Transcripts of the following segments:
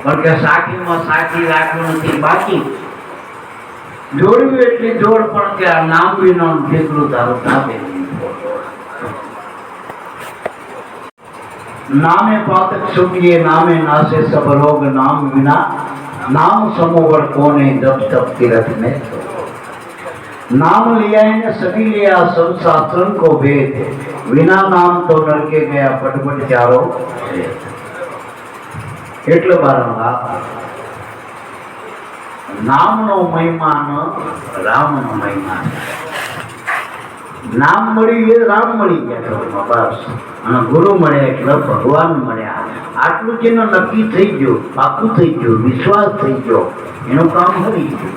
પણ કે સાખીમાં સાખી રાખવું નથી, બાકી જોડ્યું એટલી જોડ, પણ કે આ નામ વિનો ઠેકરું તારું તાપે नामे पातक सुखिए नामे नासे सब रोग नाम विना नाम समोवर कोने जब तब तीरथ में नाम लिया है सभी लिया सब शास्त्रन को भेद विना नाम तो नरके गया पटपट चारो એટલે બારંબાર નામનો મહિમા ન રામનો મહિમા નામ મળી એ રામ મળી ગયા બસ અને ગુરુ મળે એટલે ભગવાન મળ્યા આટલું જેનો નક્કી થઈ ગયું પાકું થઈ ગયું વિશ્વાસ થઈ ગયો એનું કામ કરી ગયું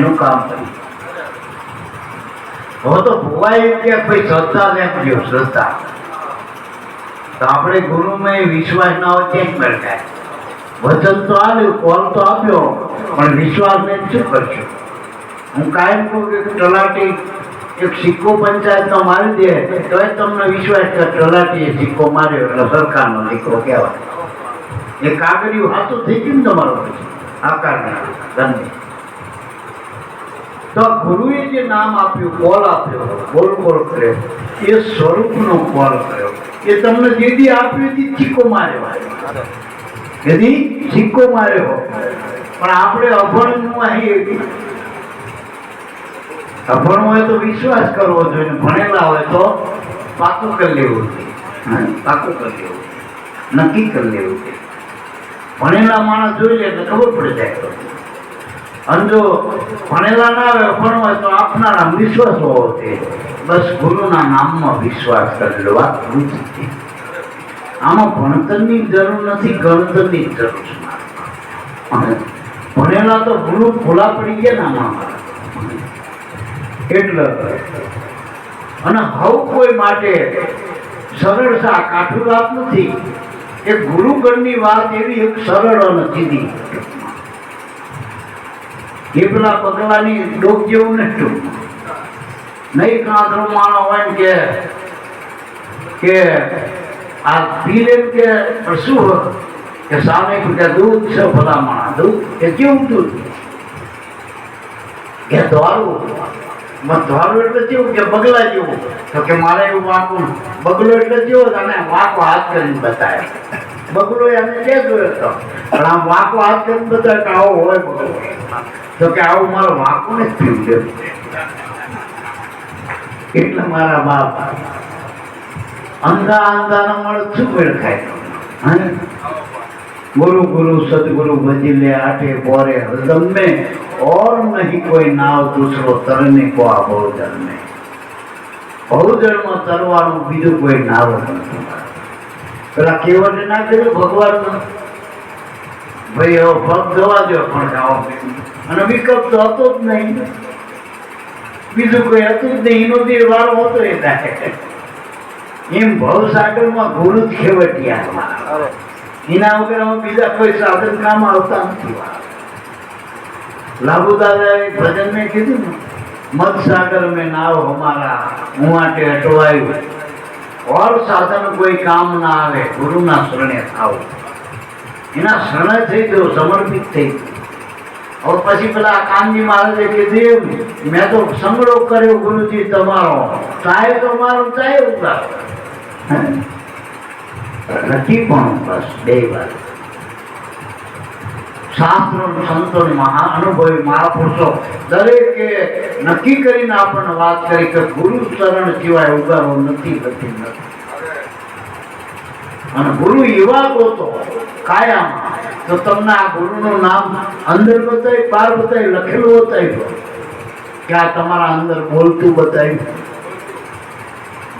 એનું કામ કરી હવે તો ભોવાય કે કોઈ શ્રદ્ધા લેજો શ્રદ્ધા તો આપણે ગુરુમાં વિશ્વાસ ના હોય ક્યાંક મળે વચન તો આવ્યું કોલ તો આપ્યો પણ વિશ્વાસ ને શું કરશું હું કાયમ કહું કે તલાટી એક સિક્કો પંચાયત નો મારી દે તો તમને વિશ્વાસ કે તલાટીએ સિક્કો માર્યો એટલે સરકારનો દીકરો કહેવાય એ કાગળિયું હાથું થઈ ગયું ને તમારો પછી આકાર તો ગુરુએ જે નામ આપ્યું કોલ આપ્યો બોલ બોલ કર્યો એ સ્વરૂપનો કોલ કર્યો એ તમને જેથી આપ્યું હતી સિક્કો માર્યો જેથી સિક્કો માર્યો પણ આપણે અભણનું અહીં અભણ હોય તો વિશ્વાસ કરવો જોઈએ, ભણેલા હોય તો પાકું કરી લેવું જોઈએ, પાકું કરી લેવું નક્કી કરી લેવું જોઈએ. ભણેલા માણસ જોઈ લે એટલે ખબર પડી જાય. અને જો ભણેલા ના હોય અભણ હોય તો આપનારા વિશ્વાસ હોવો જોઈએ. બસ ગુરુના નામમાં વિશ્વાસ કરી લો. વાત પૂરી. આમાં ભણતરની જરૂર નથી, ગણતરની જરૂર છે. ભણેલા તો ભૂલા પડી ગયા ને આમાં એટલે. અને હવ કોઈ માટે સરળ સા કાઠું વાત નથી. એ ગુરુગણની વાત એવી એક સરળ અને સીધી. એ પેલા પગલાની ડોક જેવું નથી. નહીં કાંધરો માણો હોય કે આ પી લે કે શું કે સામે કે દૂધ છે ભલા માણા દૂધ કે કેવું દૂધ કે દ્વારું દ્વારું એટલે કેવું કે બગલા જેવું. તો કે મારે એવું વાંકું બગલો એટલે કેવો અને વાંકો હાથ કરીને બતાવે. બગલો એને કે જોયો હતો પણ આમ વાંકો હાથ કરીને બતાવે કે આવો હોય બગલો. તો કે આવું મારો વાંકો ને પીવું છે. એટલે મારા બાપ અંધા અંધાના મળે શું ખાય. गुरु गुरु सदगुरु बजिले आठे बोरे हरदम में और नहीं कोई नाव दूसरो तरने को आ बहुजन में. बहुजन में तरवानो बीजो कोई नाव नहीं. पेला केवट ना કર્યું ભગવાન ભાઈ હવે પગ જવા દો પણ ખાવા અને વિકલ્પ તો હતો જ નહીં. બીજું કોઈ હતું જ નહીં. એનો જે વાળો હતો એ થાય એમ ભવસાગરમાં ગુરુ જ ખેવટિયા. એના વગર બીજા કોઈ સાધન કામ આવતા નથી. લાભુ દાદાએ ભજન મેં કીધું ને મત સાગર में नाव हमारा मुआटे अटवायु और साधन कोई काम ना આવે ગુરુના શરણે થાવ. એના શરણે થઈ ગયો, સમર્પિત થઈ ગયો. और પછી પેલા કાનજી મહારાજે કીધું મેં તો સંગડો કર્યો ગુરુજી તમારો, ચાહે તો મારો ચાહે ઉતારો નથી. પણ બસ બે વાર શાસ્ત્રો સંતો મહાઅનુભવી મહાપુરુષો દરેકે નક્કી કરીને આપણને વાત કરી કે ગુરુ ચરણ સિવાય ઉગારો નથી. અને ગુરુ એવા ગોતો કાયમ તો તમને આ ગુરુનું નામ અંદર બતાવી, બહાર બતાવી, લખેલું બતાવ્યું કે આ તમારા અંદર બોલતું બતાવ્યું.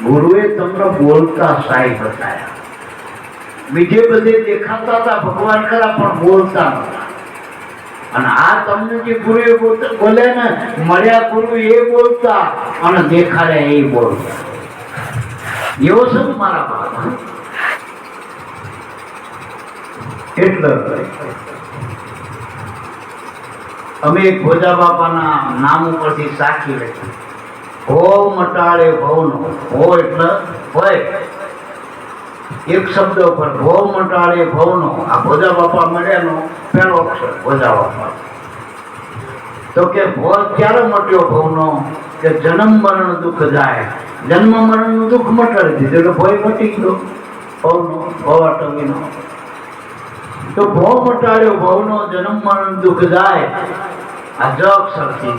ગુરુએ તમને બોલતા સાઈ બતાવ્યા. બીજે બધે દેખાતા હતા ભગવાન ખરા પણ બોલતા નતા. અને આ તમને જે ગુરુએ બોલ્યા ને મળ્યા ગુરુ એ બોલતા અને દેખાડ્યા એ બોલતા. એવો છે મારા બાપ. એટલે અમે ભોજા બાપાના નામ ઉપરથી સાખી લખી. ભવ મટાડે ભવનો. ભવ એટલે હોય એક શબ્દ ઉપર ભવ મટાડે ભવનો, આ ભોજા બાપા મળ્યાનો પહેલો અક્ષર ભોજા બાપા. તો કે ભવ ક્યારે મટ્યો ભવનો? કે જન્મ મરણ દુઃખ જાય, જન્મ મરણ નું દુઃખ મટાડી દીધું એટલે ભય મટી ગયો ભવનો, ભવાટવીનો. તો ભવ મટાડ્યો ભવનો, જન્મ મરણ દુઃખ જાય. આ જ અક્ષરથી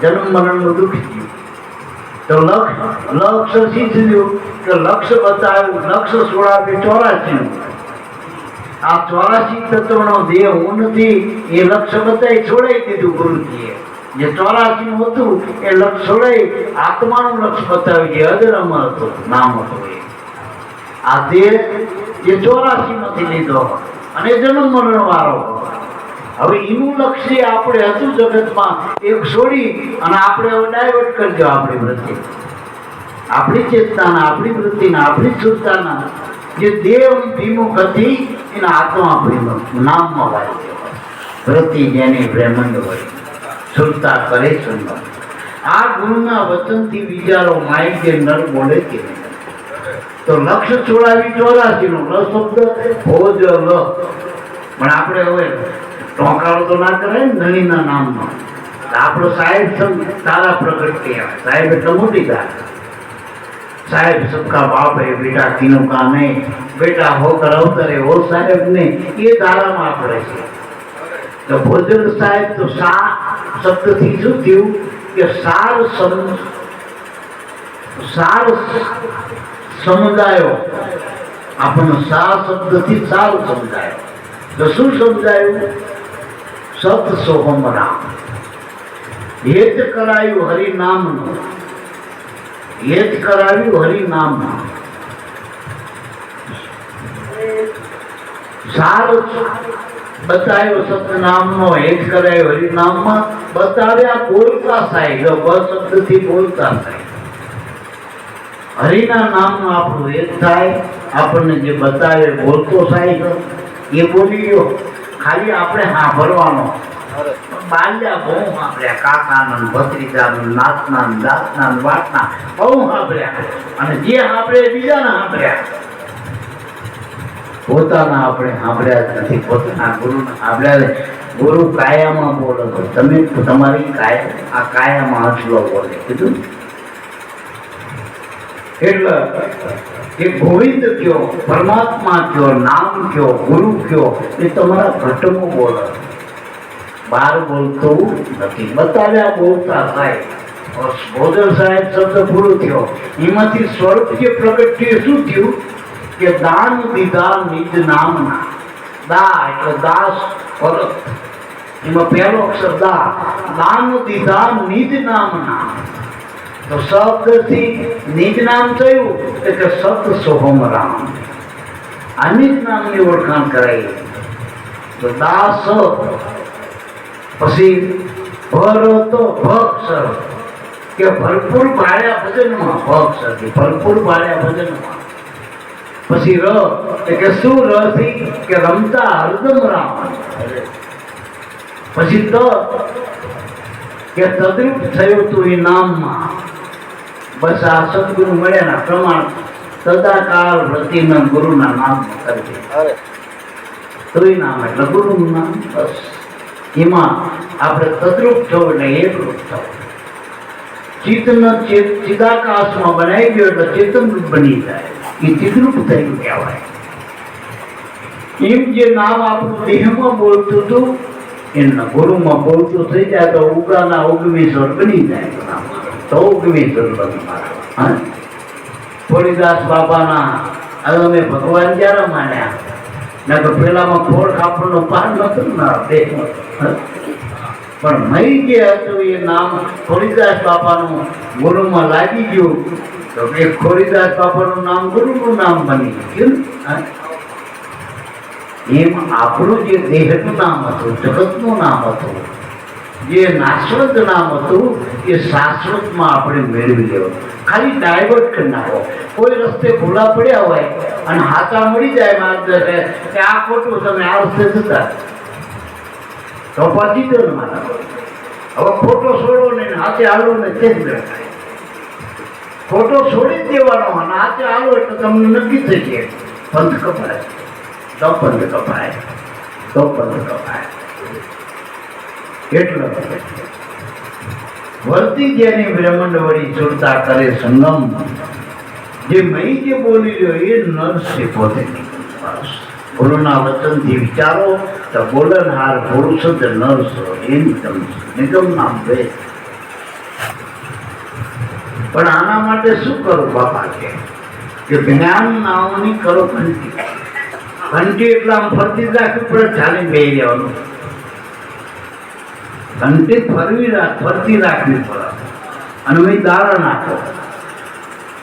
જન્મ મરણ નું દુઃખ થયું. તો લક્ષ શીખ્યું કે લક્ષ્ય બતાવ્યું, લક્ષ્ય 16 નું 84. આ 84 તત્વનો દેહ હું નથી એ લક્ષ્ય બતાવી છોડાઈ દીધું ગુરુજીએ. જે 84 નું હતું એ લક્ષ્ય છોડાઈ આત્માનું લક્ષ્ય બતાવ્યું, જે અજર અમર હતું, નામ હતું. આ દેહ એ 84 માંથી લીધો અને જન્મ મરણ વાળો. હવે એનું લક્ષ્ય આપણે હતું જગતમાં એક છોડી અને આપણે હવે ડાયવર્ટ કરજો આપણી વૃત્તિ, આપણી ચેતનાના, આપણી વૃત્તિના, આપણી સુરતાના. જે દેવ વિમુખ હતી એના આત્મા આપણી નામમાં વાળી દેવાય. વૃત્તિ જેની બ્રહ્માંડ હોય, સુરતા કરે સુંદર. આ ગુરુના વચનથી વિચારો માઇક જે નર બોલે કે તો લક્ષ્ય છોડાવી 84 નું લ શબ્દ ભોજ લ. પણ આપણે હવે ટોકાળો તો ના કરે ને ધણીના નામનો. આપણો સાહેબ તારા પ્રગટ કહેવાય. સાહેબ એટલે મોટી તારા. साहेब सबका बाप है, बेटा तीनों का नहीं, बेटा होकर अवतरे वो साहेब नहीं. ये धारा में पड़े છે. तो भोजन साहेब तो सा शब्द થી શું થયું કે સાર સમજાયો. આપણને સાર શબ્દ થી સારું સમજાયો. તો શું સમજાયું? સત સોહમ રામ. હેત કરાયું હરિ નામનું, હેત કરાવ્યું હરિ નામમાં. સારો બતાવ્યો સતનામનો, હેત કરાયો હરિ નામમાં. બતાવ્યા બોલતા સાહેબ, શબ્દ થી બોલતા સાહેબ. હરિના નામનું આપણું હેત થાય. આપણને જે બતાવે બોલતો સાહેબ એ બોલી ગયો. ખાલી આપણે સાંભળવાનો. બાલ્યા બહુ સાંભળ્યા, કાકાના ભત્રીજાનું, નાતના દાસના વાતના બહુ સાંભળ્યા. અને જે સાંભળે બીજાના સાંભળ્યા, પોતાના આપણે સાંભળ્યા જ નથી. પોતાના ગુરુને સાંભળ્યા. ગુરુ કાયામાં બોલો છો તમે, તમારી કાયા આ કાયામાં હસલો બોલે કીધું. એટલે એ ગોવિંદ કયો, પરમાત્મા કયો, નામ કયો, ગુરુ કયો, એ તમારા ઘટમાં બોલે. બાર બોલતો નથી. બતાવ્યા બોલતા સાહેબ. ભોજન સાહેબ શબ્દ પૂરો થયો. એમાંથી સ્વરૂપ જે પ્રગટ થયું શું થયું કે દાન દીધા નિજ નામના. દા એટલે દાસ પરત. એમાં પહેલો અક્ષર દા. દાન દીધા નિજ નામના. તો શબ્દથી નિજ નામ થયું એટલે સત સોહમ રામ. આ નિજ નામની ઓળખાણ કરાઈ. તો દાસ પછી ભરતો ભક્ષર કે ભરપૂર ભાડ્યા ભજનમાં. ભક્ષર ભરપૂર ભાડ્યા ભજનમાં. પછી ર કે શું રથી કે રમતા હરદમ રામ. પછી ત કે તદ્રુપ થયું તું એ નામમાં. બસ આ સદગુરુ મળ્યાના પ્રમાણ સદાકાળ વ્રતિના ગુરુના નામ કરજે. તો એ નામ એટલે ગુરુનું નામ. બસ એમાં આપણે તદ્રુપ થવું એટલે એકરૂપ થવું. ચિત્તન ચિદાકાશમાં બનાવી ગયો એટલે ચેતન બની જાય. એ ચિત્તરૂપ થયું કહેવાય. એમ જે નામ આપણું દેહમાં બોલતું હતું એના ગુરુમાં બોલતું થઈ જાય તો ઉગાના ઉગમેશ્વર બની જાય. તો ઉગમેશ્વર બની. ફોડીદાસ બાપાના અમે ભગવાન ક્યારે માન્યા? ના તો પેલામાં ફોડ કાપડનો પાર નતું ના દેહમાં. પણ મય જે હતું એ નામ ખોડીદાસ બાપાનું ગુરુમાં લાગી ગયું તો એ ખોડીદાસ બાપાનું નામ ગુરુનું નામ બની ગયું. એમ આપણું જે દેહનું નામ હતું, જગતનું નામ હતું, જે નાશવંત નામ હતું એ શાશ્વતમાં આપણે મેળવી લેવું. ખાલી ડાયવર્ટ કરી નાખો. કોઈ રસ્તે ભૂલા પડ્યા હોય અને હાથા મળી જાય માર્ગદર્શક કે આ ખોટું, તમે આ રસ્તે જતા તો પછી તો મારા હવે ખોટો છોડો ને હાથે હાલો ને તે જ ખોટો છોડી જ દેવાનો અને હાથે હાલો એટલે તમને નક્કી થઈ જાય પંથ કપાય તો પંથ કપાય તો પંથ કપાય. એટલો વર્તી જેની બ્રહ્માંડ વળી છૂટતા કરે સંગમ, જે મહી જે બોલી રહ્યો એ નરસિંહ પોતે ગુરુના વચનથી વિચારો તો બોલનહાર પુરુષ જ નરસ એની નિગમ નામ બે. પણ આના માટે શું કરું બાપા કે જ્ઞાન નામની કરો ઘંટી. ઘંટી એટલે આમ ફરતી રાખવી પડે, ચાલી બે જવાનું. ઘંટી ફરતી રાખવી પડે અને મેં દાડા નાખો.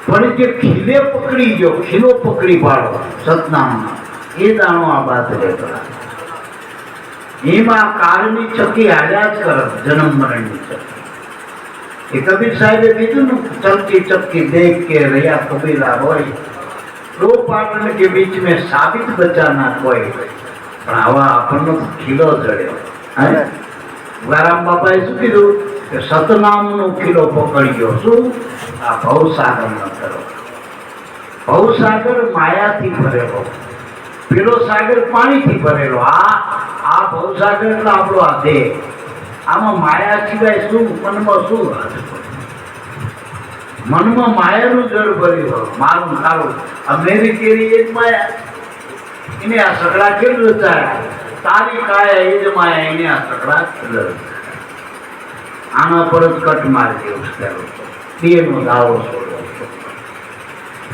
પણ જે ખીલે પકડી ગયો, ખીલો પકડી પાડો સતનામમાં, એ દાણો આ બાદ રહેતો. એમાં કાળની ચક્કી હાલ્યા જ કરે, જન્મ મરણની ચક્કી. એ કબીર સાહેબે કીધું ને, ચલતી ચક્કી દેખ કે રહ્યા કબીરા હોય, દો પાટણ કે બીચ में साबित बचाना कोई. પણ આવા આપણનો ખીલો જડ્યો. ગોરામ બાપાએ શું કીધું કે સતનામનો ખીલો પકડ્યો. શું? આ ભવસાગર ન કરો. ભવસાગર માયાથી ભરેલો, પેલો સાગર પાણીથી ભરેલો. આ ભવસાગર એટલે આપણો આ દેહ. આમાં માયા સિવાય શું? મનમાં શું? મનમાં માયાનું જળ ભર્યું હોય. મારું તારું આ મેરી કેરી એ જ માયા. એને આ સગડા કેમ રચાયા? તારી કાયા એ જ માયા, એને આ સગડા આના પર જ કટ મારી દેવું છે. નો દાવો છોડવો.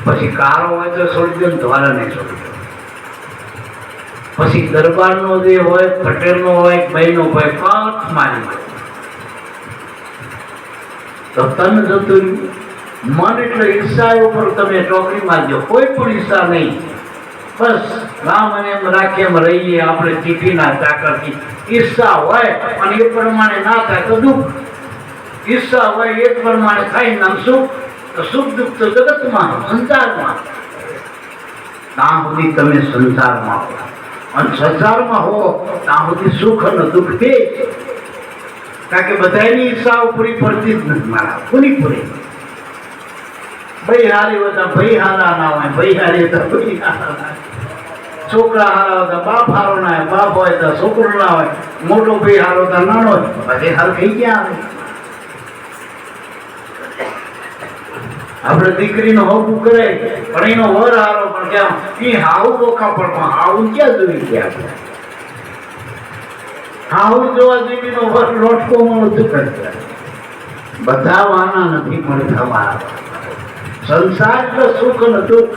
પછી કારો હોય તો છોડી દો, દ્વારા નહીં છોડી દો. પછી દરબારનો જે હોય, પટેલનો હોય, ભાઈનો હોય, કટ મારી દો તો તન જતું. મન એટલે ઈર્ષા ઉપર તમે ચોકડી મારજો, કોઈ પણ ઈર્ષા નહીં. બસ રામ અને એમ રાખે એમ રહીએ આપણે ચીઠીના ચાકરથી. ઈર્ષા હોય અને એ પ્રમાણે ના થાય તો દુઃખ. ઈર્ષા હોય એ પ્રમાણે થાય નામ સુખ. તો સુખ દુઃખ તો જગતમાં, સંસારમાં. ત્યાં સુધી તમે સંસારમાં હો અને સંસારમાં હો ત્યાં સુધી સુખ અને દુઃખ તે. કારણ કે બધાની ઈર્ષાઓ પૂરી પડતી જ નથી. મારા પૂરી પૂરી ભાઈ હારી હોય, ભાઈ હારા ના હોય, ભાઈ હારી હોય, ભાઈ હારા ના હોય. છોકરા હારા હોય, બાપ હારો ના હોય, બાપ હોય તો છોકરો ના હોય. મોટો ભાઈ હારો તો નાનો હોય, પછી હાર કઈ ક્યાં આવે? આપણે દીકરીનો હોવું કરે પણ એનો વર હારો, પણ કેમ એ હાવું ઓખા પણ હાવું ક્યાં જોઈ ગયા? હાવું જોવા જેવીનો વર લોટકો મળતું કરે. બધા વાના નથી મળતા મારા. સંસાર એટલે સુખ અને દુઃખ.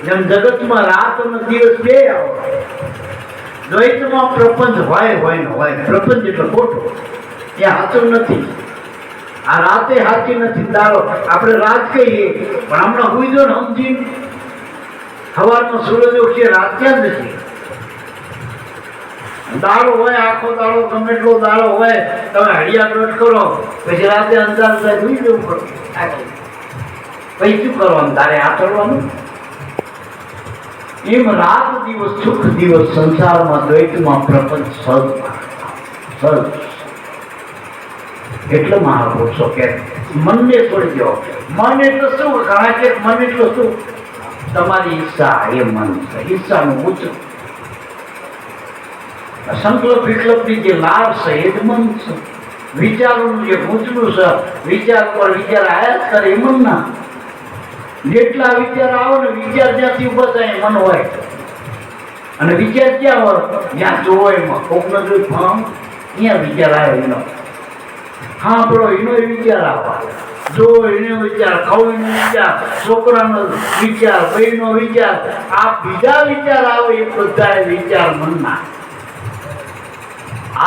જેમ જગતમાં રાત અને દિવસ બે આવે, દ્વૈતમાં પ્રપંચ હોય ને હોય. પ્રપંચ એટલે ખોટો, એ સાચું નથી. આ રાતે સાચી નથી. દાડો આપણે રાત કહીએ પણ હમણાં હુઈ જો ને સમજી, સવારનો સૂરજ ઉઠીએ, રાત ક્યાં નથી. દાડો હોય, આખો દાડો ગમે એટલો દાડો હોય, તમે હળિયા દોટ કરો પછી રાતે અંધાર થાય હુઈ જવું પડે. પછી શું કરવાનું? તારે આ કરવાનું. એમ રાત દિવસ, સુખ દિવસ, સંસારમાં દ્વૈતમાં પ્રપંચ સજ. એટલે મહાપુરુષો કે મનને છોડી દો. મન એટલે શું? ઘણા કે મન એટલે શું? તમારી ઈચ્છા એ મન છે. ઈચ્છાનું ઉચ્ચ સંકલ્પ વિકલ્પની જે લાભ છે એ જ મન છે. વિચારોનું જે ઊંચલું છે, વિચાર પર વિચાર આયા જ કરે એ મન ના. જેટલા વિચાર આવો ને, વિચાર જ્યાંથી ઉભા થાય મન હોય. અને વિચાર ક્યાં હોય? જ્યાં જોવો એમાં કોક ન જોઈ અહીંયા વિચાર આવે એનો. હા બરો એનો વિચાર આવવા જો, એનો વિચાર, કવિનો વિચાર, છોકરાનો વિચાર, ભાઈનો વિચાર, આ બીજા વિચાર આવે એ બધા વિચાર મનના.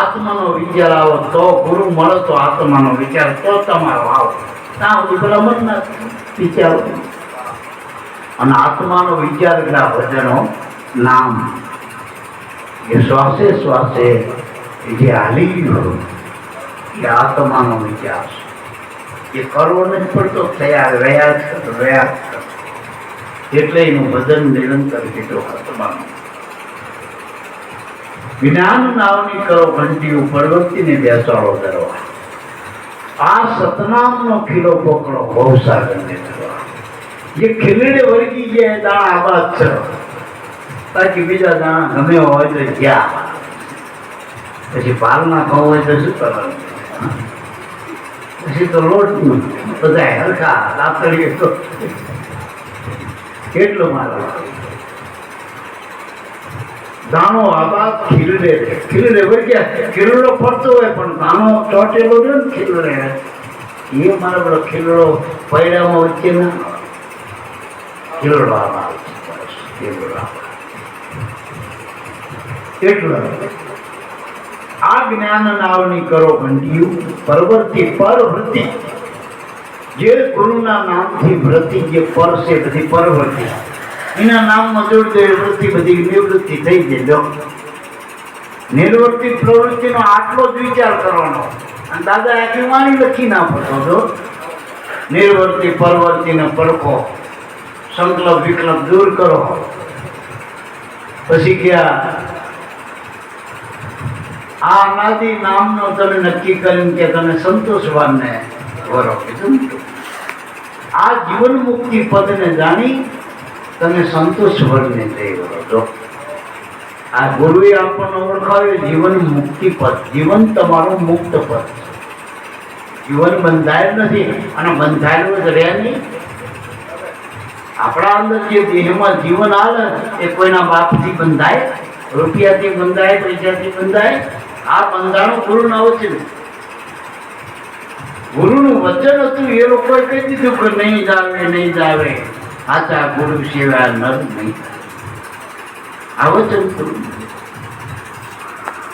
આત્માનો વિચાર આવો તો ગુરુ મળે, તો આત્માનો વિચાર તો તમારો આવો. ત્યાં સુધી પેલા મનના વિચારો. અને આત્માનો વિચાર એટલે ભજનો નામ. એ શ્વાસે શ્વાસે જે હાલી ગયો એ આત્માનો વિચાર છે. એ કરવો નથી પડતો, તૈયાર રહ્યા એટલે એનું ભજન નિરંતર કીધું આત્માનું. જ્ઞાન નામની કરો ઘંટી ઉપર વ્યક્તિને બેસાડો ધરવા. આ સતનામનો ખીલો પકડો ભવસાગરને ધરવા. જે ખીલડે વળગી ગયા દાણા આબાદ છે. બાકી બીજા દાણા ગમે હોય તો જ્યાં પછી પાલના ખાવું હોય તો શું કરવાનું? પછી તો લોટનું બધા હલકા લાપડીએ તો કેટલો મારો દાણો આવા ખીલડે વળગ્યા ખીલડો ફરતો હોય પણ દાણો ચોટેલો છે ને ખીલડે એ મારા બધો ખીલડો પૈડામાં વચ્ચે ના ખીલડો આવા એટલો આ જ્ઞાન નાવની કરો ઘંટિયું પરવર્તી પરવૃત્તિ જે ગુરુના નામથી વૃત્તિ જે પર છે બધી પરવૃત્તિ એના નામમાં જોડતો એ વૃત્તિ બધી નિવૃત્તિ થઈ જજો. નિર્વૃત્તિ પ્રવૃત્તિનો આટલો જ વિચાર કરવાનો અને દાદા આખી વાણી લખી ના પડતો જો નિર્વૃત્તિ પરવર્તિને પરખો, સંકલ્પ વિકલ્પ દૂર કરો. પછી ગયા આ અનાદિ નામનો તમે નક્કી કરીને કે તમે સંતોષવાનને વરો કીધું. આ જીવન મુક્તિ પદને જાણી તમે સંતોષવરને થઈ વરો છો. આ ગુરુએ આપણને ઓળખાવ્યું જીવન મુક્તિ પદ. જીવન તમારું મુક્ત પદ. જીવન બંધાયેલ નથી અને બંધાયેલું જ રહે નહીં. આપણા અંદર જે દેહમાં જીવન આવે એ કોઈના બાપથી બંધાય, રૂપિયાથી બંધાય, પૈસાથી બંધાય. આ બંધાણું ગુરુના વચન. ગુરુનું વચન હતું એ લોકોએ કહી દીધું કે નહીં જાવે આચા ગુરુ સિવાય નર નહીં. આ વચન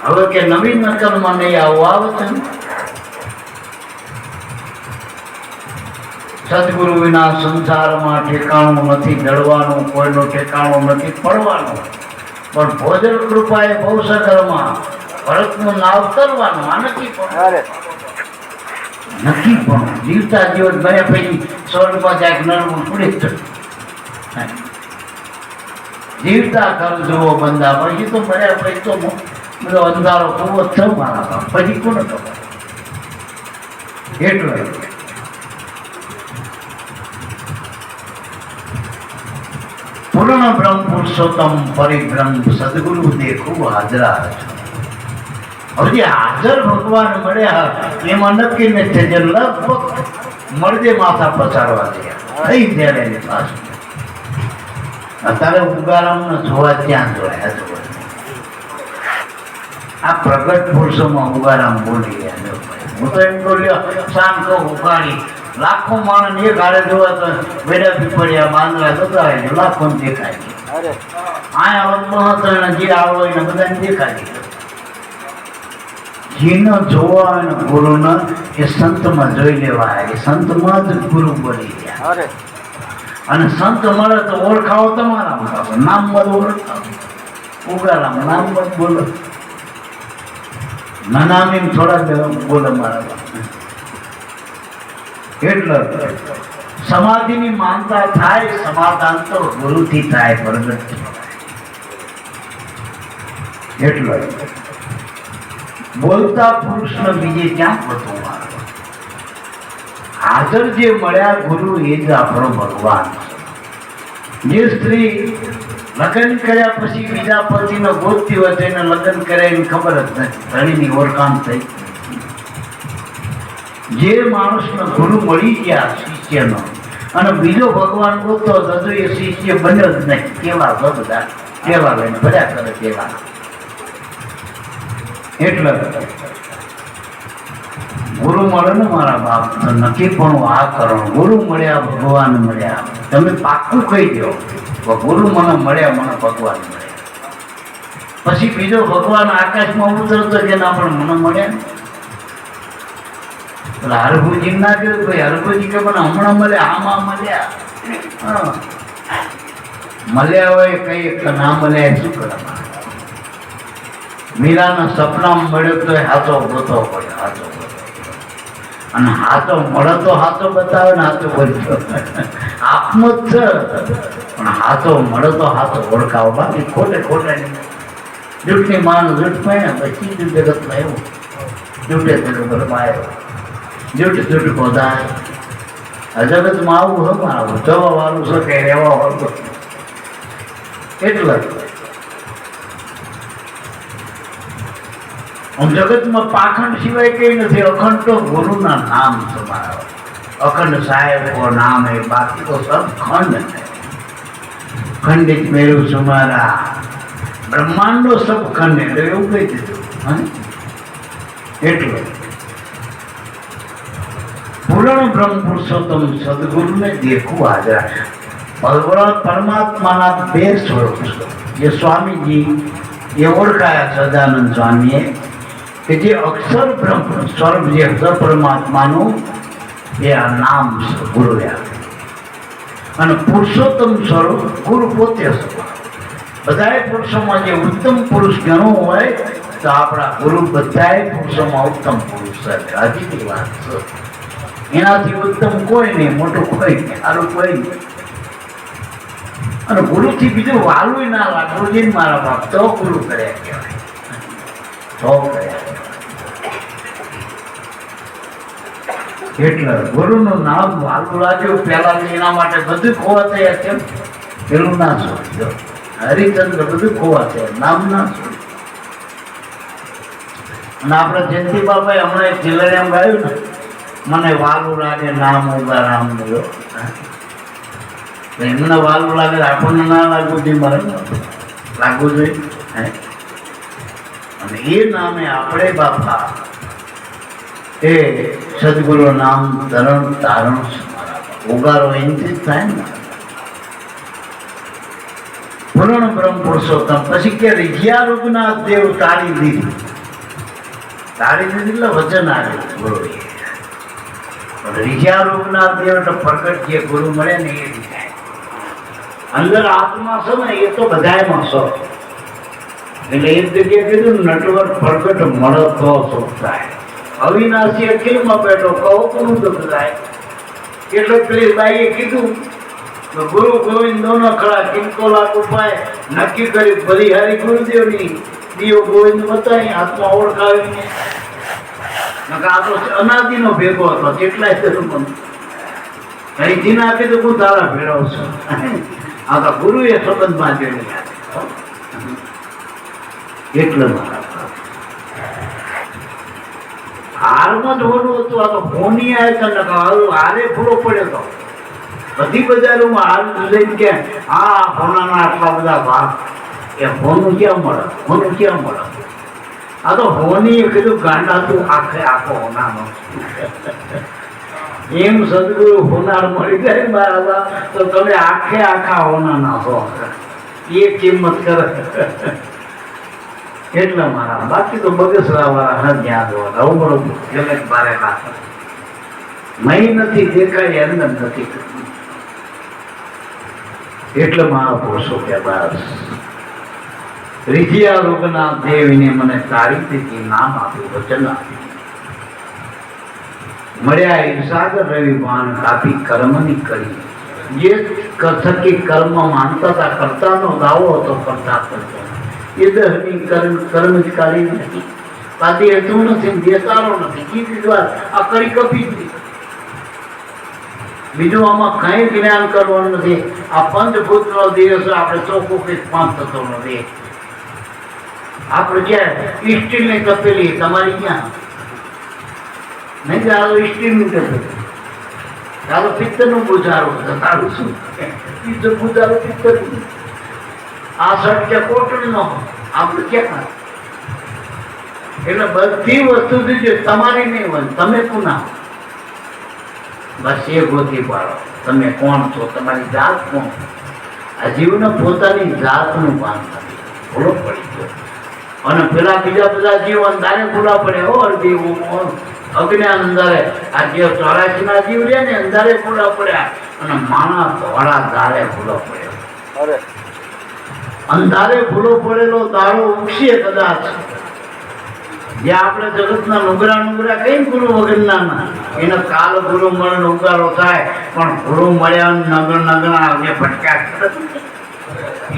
હવે કે નવીન નકલમાં નહીં આવો આ વચન. સદગુરુ વિના સંસારમાં ઠેકાણું નથી, દળવાનું કોઈનો ઠેકાણું નથી, પડવાનું. પણ ભોજન કૃપાએ ભવસાગરમાં ભરતનું નાવ તરવાનું. આ નક્કી પણ જીવતા જીવન બન્યા પછી સ્વર્ગમાં જાય નરવું પડે. જીવતા કર જુઓ બંદા, પછી તો બન્યા પછી તો બધો અંધારો પૂરો થયો મારા પછી કોને ખબર. એટલો પૂર્ણ બ્રહ્મ પુરુષોત્તમ પરિબ્રહ્મ સદગુરુ દેખું હાજરા. હવે હાજર ભગવાન મળ્યા એમાં નક્કી નથી જે લગભગ મળજે માથા પછાડવા ગયા થઈ ત્યારે એની પાસે. અત્યારે ઉગારામને જોવા ત્યાં જોયા. આ પ્રગટ પુરુષોમાં ઉગારામ બોલી ગયા. હું તો એમ બોલ્યો શાંત કહું ઉગાડી લાખો માણસ એક હારે જોવા તો બેડા પીપળિયા બાંધવા જતા હોય લાખો દેખાય. આ મહત્વ જે આવો એને બધાને દેખાય. જેનો જોવા અને ગુરુનો એ સંતમાં જોઈ લેવાય. એ સંતમાં જ ગુરુ બની ગયા. અને સંત મળે તો ઓળખાવો તમારા નામ મત ઓળખાવો. ઉગારામ નામ મત બોલો. નાનામી થોડા બોલો મારા. એટલે સમાધિની માનતા થાય, સમાધાન તો ગુરુથી થાય, પ્રગટ. એટલે બોલતા પુરુષને બીજે ક્યાં બધું મારવા. હાજર જે મળ્યા ગુરુ એ જ આપણો ભગવાન. જે સ્ત્રી લગ્ન કર્યા પછી બીજા પતિનો ગોતતી હોય તેને લગ્ન કર્યા એની ખબર જ નથી, ધણીની ઓળખાણ થઈ. જે માણસનો ગુરુ મળી ગયા શિષ્યનો અને બીજો ભગવાન ગોતતો હતો એ શિષ્ય બન્યો જ નહીં. કેવા બધા કેવા લઈને ભર્યા કરે કેવા. એટલે ગુરુ મળે ને મારા બાપ તો નક્કી પણ આ કરો. ગુરુ મળ્યા ભગવાન મળ્યા. તમે પાક્કું કહી દો ગુરુ મને મળ્યા, મને ભગવાન મળ્યા. પછી બીજો ભગવાન આકાશમાં ઉતરતો કે ના પણ મને મળ્યા. હરભુજી ના કહ્યું ભાઈ હરભુજી કે મને હમણાં મળ્યા, આમાં મળ્યા. મળ્યા હોય કઈ ના મળ્યા શું કરે. મીરાના સપનામાં મળ્યો તો હાથો ગોતો પડે. હાથો અને હાથો મળે તો હાથો બતાવે ને હાથો બોલતો આપનો જ છે. પણ હાથો મળે તો હાથો ઓળખાવો. બાકી ખોટે ખોટા જૂઠની માનું જૂઠ પાડ્યા પછી જગતમાં એવું જૂઠે જગતમાં આવ્યો. જૂઠ જૂઠ ખોદાય. જગતમાં આવું હમ આવું જવા વાળું છે કે રહેવા વાળું. એટલે આમ જગતમાં પાખંડ સિવાય કઈ નથી. અખંડ તો ગુરુના નામ તમારા, અખંડ સાહેબ કો નામ હે, બાકી તો સબ ખંડ है. ખંડિત મેરુ સુમારા, બ્રહ્માંડો સબ ખંડ એટલે એવું કહી દીધું. એટલે પૂર્ણ બ્રહ્મ પુરુષોત્તમ સદગુરુને દેખવું હાજર. ભગવાન પરમાત્માના બે સ્વરૂપ છે. જે સ્વામીજી એ ઓળખાયા સદાનંદ સ્વામીએ કે જે અક્ષર બ્રહ્મ સ્વરૂપ, જે અક્ષર પરમાત્માનું એ આ નામ છે ગુરુ. અને પુરુષોત્તમ સ્વરૂપ ગુરુ પોતે છે. બધાય પુરુષોમાં જે ઉત્તમ પુરુષ ગણવું હોય તો આપણા ગુરુ બધાય પુરુષોમાં ઉત્તમ પુરુષ છે. હજી વાત છે. એનાથી ઉત્તમ કોઈ નહીં, મોટું કોઈ નહીં, સારું કોઈ નહીં. અને ગુરુથી બીજું વાલું ના લાગવું. મારા બાપ તો ગુરુ કર્યા કહેવાય, તો કર્યા. એટલે ગુરુનું નામ વાલું લાગ્યું પેલા એના માટે બધું ખોવા થયા. કેમ પેલું ના છોડ્યો હરિચંદ્ર, બધું ખોવા થયા, નામ ના છોડ્યું. અને આપણે જયંતિ બાબાએ હમણાં એક જિલ્લાને એમ ગાયું ને, મને વાલું લાગે નામ ઉગા રામ લો. એમને વાલું લાગે, આપણને ના લાગવું જોઈએ, મારે લાગવું જોઈએ. અને એ નામે આપણે બાપા એ સદગુરુ નામ ધરણ તારણ ઉગારો એનથી જ થાય ને. પૂર્ણ બ્રહ્મ પુરુષોત્તમ. પછી કે રીજ્યા રઘુનાથ દેવ તારી દીધી. તારી દીધી એટલે વચન આવ્યું ગુરુ. રીજ્યા રઘુનાથ દેવ એટલે પ્રગટ જે ગુરુ મળે ને એ રીતે અંદર આત્મા છે ને એ તો બધાયમાં છે. એટલે એ જગ્યાએ કીધું નટવર પ્રગટ મળે તો સુખ થાય. અવિનાશી અખિલમાં બેઠો કહો કોનું દુઃખ થાય. એટલે પેલી બાઈએ કીધું ગુરુ ગોવિંદ દોનો ખરા કિંકો લાખ ઉપાય નક્કી કરી બલિહારી ગુરુદેવની દીવો ગોવિંદ બતાવી આત્મા ઓળખાવીને. આ તો અનાદિનો ભેગો હતો, કેટલાય ધર્મ અહીંથી ના કીધું હું તારા ભેળવ છું. આ તો ગુરુએ સંબંધમાં જેવી એટલે હારમાં જ હોનું હતું. આ તો હોની આવ્યો હારે પૂરો પડ્યો હતો. બધી બજારોમાં હાલ લઈને કે હા હોનાના આટલા બધા ભાગ, એ હોનું ક્યાં મળે, હોનું ક્યાં મળે. આ તો હોની કીધું ગાંડા તું આખે આખો હોનાનો. એમ સદગુરુ હોનાર મળી જાય મારા તો તમે આખે આખા હોનાના હો. એ કિંમત કરે. એટલા મારા બાકી તો બગસરા વાળા ન યાદ હોય. અવબળો ગમે મારે નાખે મહી નથી દેખાય અંદર નથી. એટલે મહાપુરુષો કે બસ રીજિયા રોગના દેવીને મને તારી તેથી નામ આપ્યું, વચન આપ્યું. મળ્યા એ સાગર રવિ ભાન કાપી કર્મની કરી. જે થકી કર્મ માનતા હતા, કરતાનો દાવો હતો, કરતા કરતો એ દહની કર્મ જ કાઢી નથી. પાછી હેતું નથી, દેતારો નથી. કીધી વાત આ કરી કપી જ. બીજું આમાં કઈ જ્ઞાન કરવાનું નથી. આ પંચભૂત નો દિવસ આપણે ચોખ્ખું કઈ પાંચ થતો નથી. આપણે ક્યાં સ્ટીલ ને કપેલી તમારી ક્યાં નહીં કે આ સ્ટીલ નું કપેલી ચાલો પિત્તર નું બુજારું તારું શું બુજારું પિત્તર આ શર્ટ કે કોટડી નો આપણે ક્યાં. એટલે બધી વસ્તુ જે તમારી નહીં હોય તમે કુના બસ એ ગોતી પાડો. તમે કોણ છો, તમારી જાત કોણ. આ જીવને પોતાની જાતનું ભાન નથી, ભૂલો પડી ગયો. અને પેલા બીજા બધા જીવ અંધારે ભૂલા પડે. હો જીવ અજ્ઞાન અંધારે આ જે 84 ના જીવ રે ને અંધારે ભૂલા પડ્યા. અને માણસ ધોળા દાળે ભૂલો પડ્યો. અંધારે ભૂલો પડેલો દાડો ઉગશે કદાચ. જે આપણે જગતના નુગરા કઈ ગુરુ વગરના એને કાલ ગુરુ મળે ઉગારો થાય. પણ ગુરુ મળ્યા નગણા જે ભટકા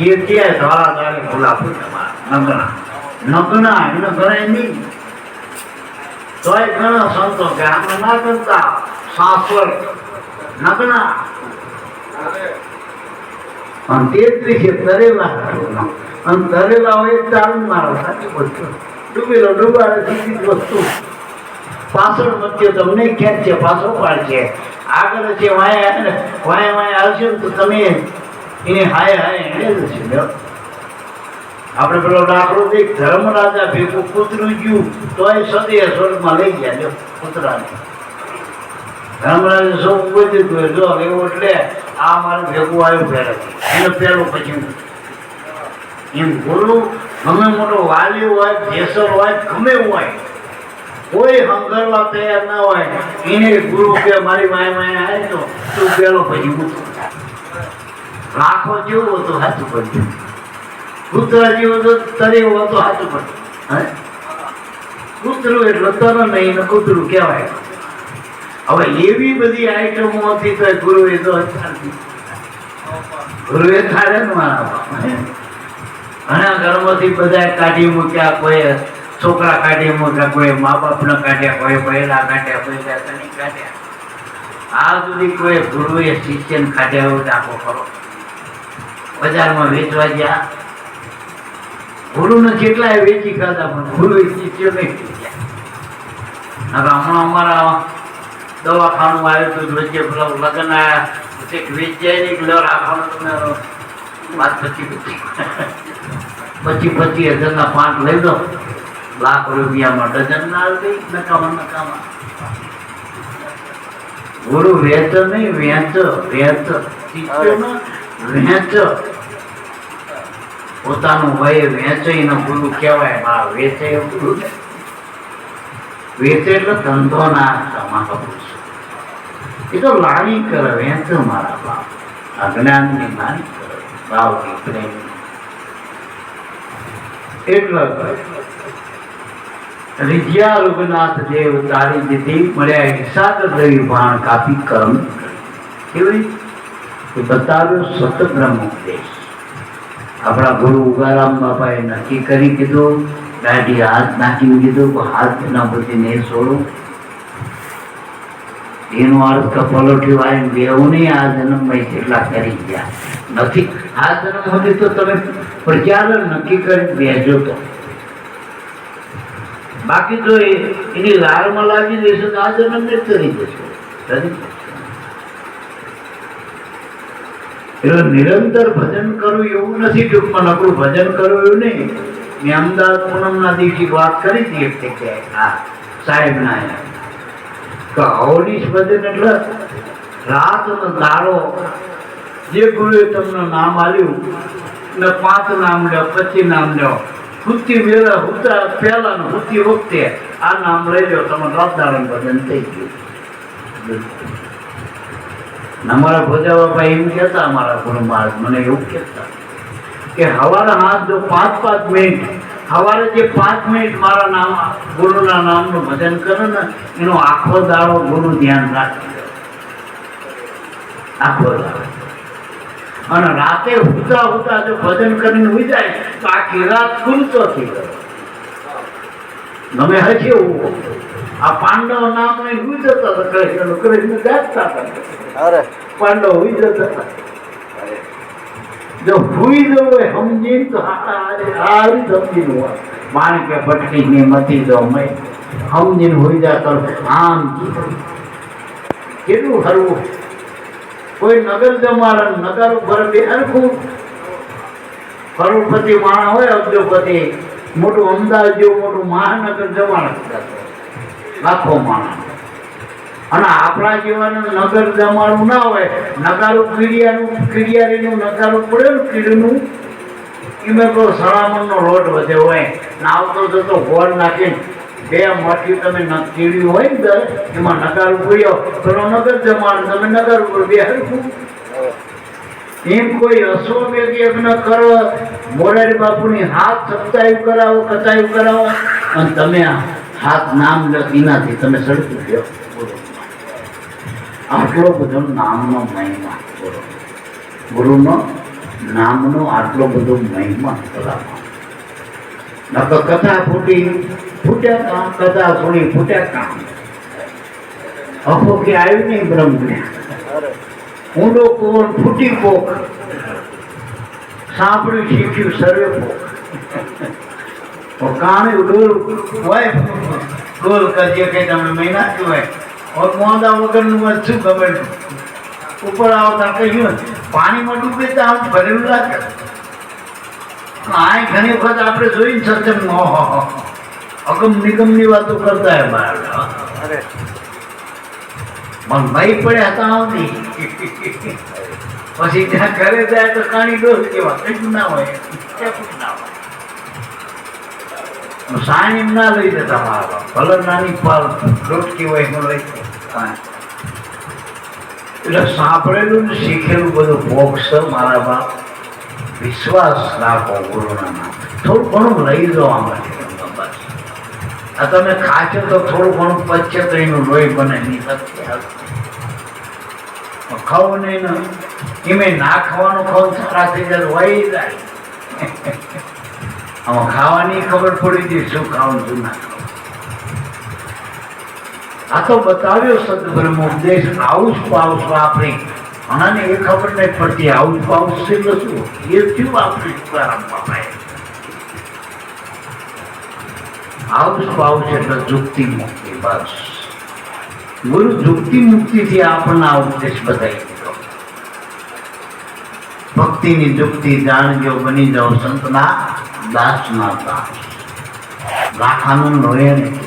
એ ક્યાંય ધોળા દાડે ભૂલા પડ્યા. નગણા એને ગણાય નહીં. તોય ઘણા સંતો કે આપણે ના કરતા શાશ્વત નગણા. અને તે જ રીતે તરેલા અને તરેલા હોય ચાલુ મારો સાચું બધું ડૂબેલો ડૂબાડે સીધી જ વસ્તુ પાછળ વચ્ચે તમને ખેંચ છે, પાછો પાડ છે, આગળ છે, વાયા વાયા આવશે ને તો તમે એને હાય હાય એને જ છે. આપણે પેલો દાખલો દેખ, ધર્મરાજા ભેગું કૂતરું ગયું તો એ સદીએ સ્વર્ગમાં લઈ ગયા. જો કૂતરાને ધર્મરાજા સૌ બધું ગયું, જો એવું એટલે આ મારું ભેગું આવ્યું પહેલાથી એને પહેલું પછી એમ ગુરુ ગમે મોટો વાલી હોય, જેસર હોય, ગમે હોય, કોઈ હંગરવા તૈયાર ના હોય એને ગુરુ કે મારી માય માય આવે તો તું પેલો પછી મૂકું. રાખો જેવું હતું સાચું પડ્યું, કૂતરા જેવું તો તરેવું હતું સાચું પડ્યું. કૂતરું એટલે તર નહીં, કૂતરું કહેવાય. હવે એવી બધી આઈટમો હતી તો ગુરુએ તો ગુરુએ ખાડે ને મારા ઘણા ઘરમાંથી બધા કાઢી મૂક્યા, કોઈ છોકરા કાઢી મૂક્યા, કોઈ મા બાપને કાઢ્યા, કોઈ પહેલા કાઢ્યા, કોઈ નહીં કાઢ્યા. આ સુધી કોઈ ગુરુએ શિષ્યને કાઢ્યા એવું દાખલો કરો. બજારમાં વેચવા ગયા, ગુરુને કેટલાય વેચી ખાધા પણ ગુરુએ શિષ્યો નહીં વેચ્યા. હમણાં અમારા દવાખાનું આવ્યું હતું, વચ્ચે પેલા લગ્ન આવ્યા, વેચાય નહીં એટલે રાખવાનું તમે વાત પછી 25,000 પાંચ લઈ દો, ₹1,00,000 ડઝન ના આવી નકામા. ગુરુ વેચ નહીં, વેચ વેચ પોતાનું હોય વેચે ગુરુ કહેવાય. હા વેચે ગુરુ, વેચે એટલે ધંધો ના મહાપુરુષ એ તો લાણી કરે, વેચ મારા બાપ અજ્ઞાનની લાણી કરે, ભાવથી પ્રેમ. એટલે રીજ્યા રઘુનાથ દેવ તારી દીધી મળ્યા ઈશાદ રવિ ભાણ કાપી કર્મ કેવી બતાવ્યો સતબ્રહ્મ ઉપદેશ. આપણા ગુરુ ઉગારામ બાપાએ નક્કી કરી કીધું, દાઢી હાથ નાખીને કીધું કે હાથ ના બધી નહીં છોડું. એનો અર્થ પલોઠી વાળીને બેવું નહીં, આ જન્મમાં કેટલા કરી ગયા નથી. આ જન્મ હતી તો તમે પ્રચાર નક્કી કરી બેજો તો, બાકી તો એની લારમાં લાગી જશે તો આ જન્મ જ કરી જશે. એટલે નિરંતર ભજન કરવું એવું નથી, ટૂંકમાં નકરું ભજન કરવું એવું નહીં. મેં અમદાવાદ પૂનમના દિવસે વાત કરી હતી એક જગ્યાએ, હા સાહેબ ના અવનીશ ભજન એટલે રાત નો દાડો જે ગુરુએ તમને નામ આલ્યું ને 5 નામ લ્યો, 25 નામ લ્યો, હુતી વેલા હુતા પહેલા ને હુતી વખતે આ નામ લઈ લો, તમે રાત દાડો ભજન થઈ ગયું. અમારા ભોજા બાપા એમ કહેતા, અમારા ગુરુ મહારાજ મને એવું કહેતા કે સવારે હાથ જો 5-5 મિનિટ, સવારે જે 5 મિનિટ મારા નામ ગુરુના નામનું ભજન કરે ને એનો આખો દાડો ગુરુ ધ્યાન રાખી આખો દાડો. અને રાતે હુતા હુતા જો ભજન કરીને ઉઈ જાય તો આખી રાત ગુરતો થઈ ગયો. તમે હજી એવું આ પાંડવ નામ નહીં હુઈ જતા હતા, કૃષ્ણ જાગતા હતા, પાંડવ હુઈ જતા હતા. જો હુઈ જવું હોય સમજી તો સારી સમજીને હોય, માણકે ભટકીને મતી દો મેં સમજીને હુઈ જતો આમ કેટલું હરવું. કોઈ નગર જમાડે નગર ઉપર બે હરખું કરોડપતિ માણસ હોય, અબજોપતિ મોટું અમદાવાદ જેવું મોટું મહાનગર જમાડે લાખો માણસ. અને આપણા જેવાનું નગર જમાડું ના હોય, નગારું કીડિયારીનું નગારું પડે ને કીડીનું એમાં તો સળામણનો લોટ વધે હોય ને આવતો જતો ગોળ નાખીને 2 મોટી તમે કીડ્યું હોય ને એમાં નગારું પડ્યો પેલો નગર જમાડ, તમે નગર ઉપર બે હરખું. એમ કોઈ અશ્વમેઘ યજ્ઞ કરો, મોરારી બાપુની હાથ સપ્તાયું કરાવો, કથાયું કરાવો અને તમે હાથ નામ એનાથી તમે સડકી ગયો. આટલો બધો નામનો મહિમા, ગુરુનો નામનો આટલો બધો મહિમા કલામાં. કથા ફૂટ્યા કામ, કથા સુણી ફૂટ્યા કામ. અખો કે આવ્યું નહીં બ્રહ્મ ઊંડો કોણ ફૂટી પોખ, સાંભળ્યું શીખ્યું સર્વે પોખ. और कहानी डोल હોય ડોલ કરીએ કે તમે મહિના કહેવાય और મોંદા વગરનું શું ખબર ઉપર આવતા કહ્યું પાણીમાં ડૂબે તો આમ ભરેલું લાગે આ ઘણી વખત આપણે જોઈને સત્સંગમાં અગમ નિગમની વાતો કરતા હે બહાર પણ ભાઈ પડ્યા હતા આવતી પછી ત્યાં ઘરે જાય તો કાણી ડોલ કેવા કશું ના હોય ના હોય સાણી ના લઈ જતા મારા ભલે નાની પાલ રોટકી હોય એમાં લઈ એટલે સાંભળેલું ને શીખેલું બધું મોક્ષ મારા બાપ વિશ્વાસ રાખો ગુરુના નામ થોડું ઘણું લઈ જાઓ આમાંથી આ તમે ખાશો તો થોડું ઘણું પચે તો એનું લોહી બને નહીં ખાવ નહીં ને એમે ના ખાવાનું ખાવ સારા થઈ જાય વહી જાય આમાં ખાવાની ખબર પડી ગઈ શું ખાવાનું શું ના ખાવું આ તો બતાવ્યો સદબ્રહ્મ ઉપદેશ હાઉસ પાઉસ વાપરી આનાને એ ખબર નહીં પડતી હાઉસ પાઉસ એટલે શું એ શું વાપરી હાઉસ પાઉસ એટલે જુક્તિ મુક્તિ બસ ગુરુ જુક્તિ મુક્તિથી આપણને આ ઉપદેશ બતાવી દીધો ભક્તિની જુક્તિ જાણજો બની જાઓ સંતના દાસના દાસ લાખાનું લોહે નહીં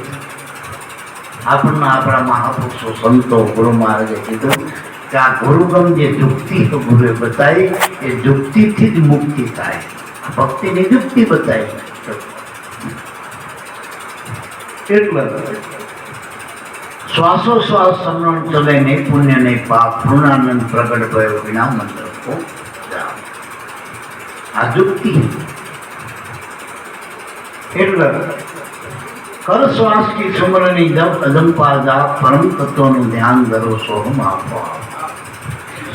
આપણને આપણા મહાપુરુષો સંતો ગુરુ મહારાજે કીધું કે આ ગુરુગમ જે જુક્તિ ગુરુએ બતાવી એ જુક્તિથી જ મુક્તિ થાય ભક્તિની જુક્તિ બતાવી એટલે શ્વાસોશ્વાસ સમરણ ચલે નહીં પુણ્ય નહીં પાપ પૂર્ણાનંદ પ્રગટ ભયો વિના મંત્ર આ જુક્તિ એટલે कर श्वास की सुमरनी जब अजंपा जा परम तत्व नु ध्यान धरो सोहम आपो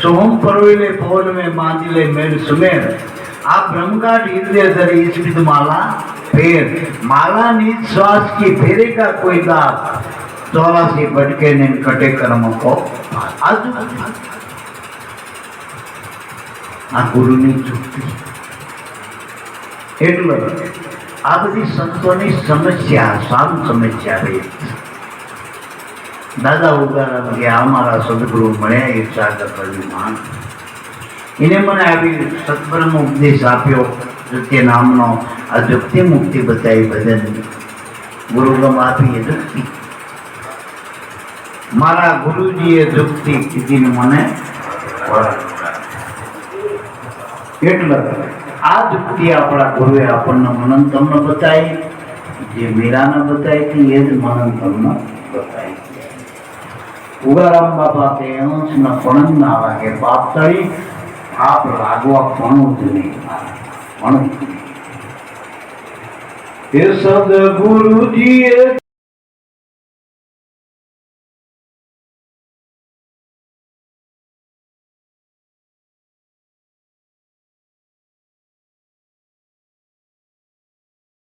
सोहम परवेले पवन में मादिले मेर सुमेर आप ब्रह्मगाट हृदय धरी इस विध माला फेर माला नीच श्वास की फेरे का कोई दात 84 भटके ने कटे कर्म को आज आ गुरु नी जुक्ति એટલે આ બધી સંતોની સમસ્યા સામ સમસ્યા રહી દાદા ઉગારા ગયા અમારા સદગુરુ મળ્યા એ સાગર માન એને મને આવી સત્બ્રહ્મ ઉપદેશ આપ્યો જુક્તિ નામનો આ જુક્તિ મુક્તિ બતાવી ભજન ગુરુગમ આપી એ જુક્તિ મારા ગુરુજીએ જુક્તિ કીધી મને એટલે આ જુક્તિ આપણા ગુરુએ આપણને મનન તમને બતાવી જે મીરાને બતાવી હતી એ જ મનન તમને બતાવી ઉગારામ બાપા કે એનો પણ ના લાગે પાપ તળી પાપ લાગવા પણ જ નહીં પણ એ સદગુરુજીએ